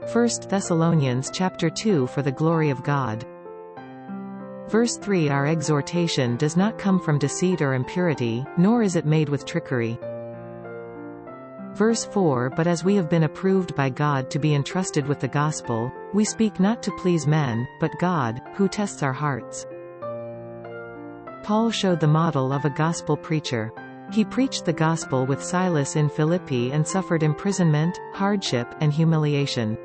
1 Thessalonians chapter 2 For the glory of God. Verse 3 Our exhortation does not come from deceit or impurity, nor is it made with trickery. Verse 4 But as we have been approved by God to be entrusted with the gospel, we speak not to please men, but God, who tests our hearts. Paul showed the model of a gospel preacher. He preached the gospel with Silas in Philippi and suffered imprisonment, hardship, and humiliation.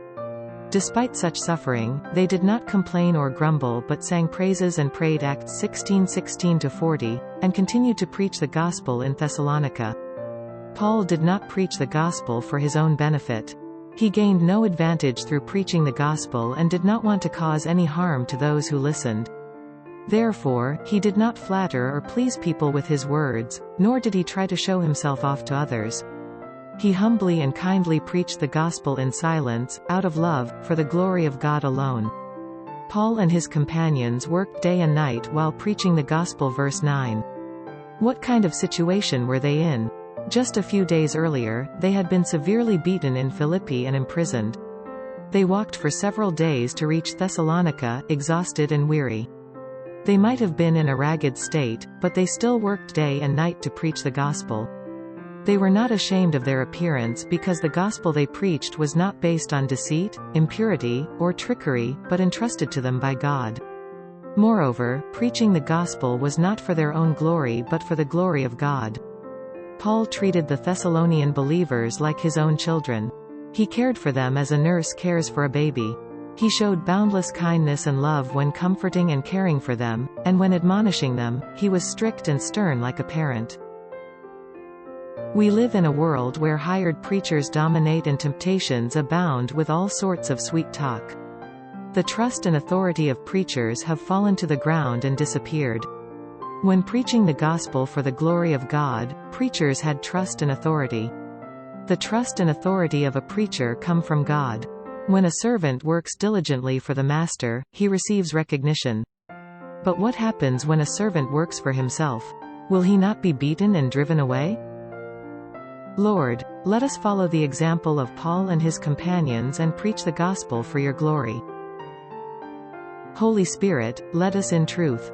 Despite such suffering, they did not complain or grumble but sang praises and prayed. Acts 16:16-40, and continued to preach the gospel in Thessalonica. Paul did not preach the gospel for his own benefit. He gained no advantage through preaching the gospel and did not want to cause any harm to those who listened. Therefore, he did not flatter or please people with his words, nor did he try to show himself off to others. He humbly and kindly preached the gospel in silence, out of love, for the glory of God alone. Paul and his companions worked day and night while preaching the gospel. Verse 9. What kind of situation were they in? Just a few days earlier, they had been severely beaten in Philippi and imprisoned. They walked for several days to reach Thessalonica, exhausted and weary. They might have been in a ragged state, but they still worked day and night to preach the gospel. They were not ashamed of their appearance because the gospel they preached was not based on deceit, impurity, or trickery, but entrusted to them by God. Moreover, preaching the gospel was not for their own glory but for the glory of God. Paul treated the Thessalonian believers like his own children. He cared for them as a nurse cares for a baby. He showed boundless kindness and love when comforting and caring for them, and when admonishing them, he was strict and stern like a parent. We live in a world where hired preachers dominate and temptations abound with all sorts of sweet talk. The trust and authority of preachers have fallen to the ground and disappeared. When preaching the gospel for the glory of God, preachers had trust and authority. The trust and authority of a preacher come from God. When a servant works diligently for the master, he receives recognition. But what happens when a servant works for himself? Will he not be beaten and driven away? Lord, let us follow the example of Paul and his companions and preach the gospel for your glory. Holy Spirit, lead us in truth.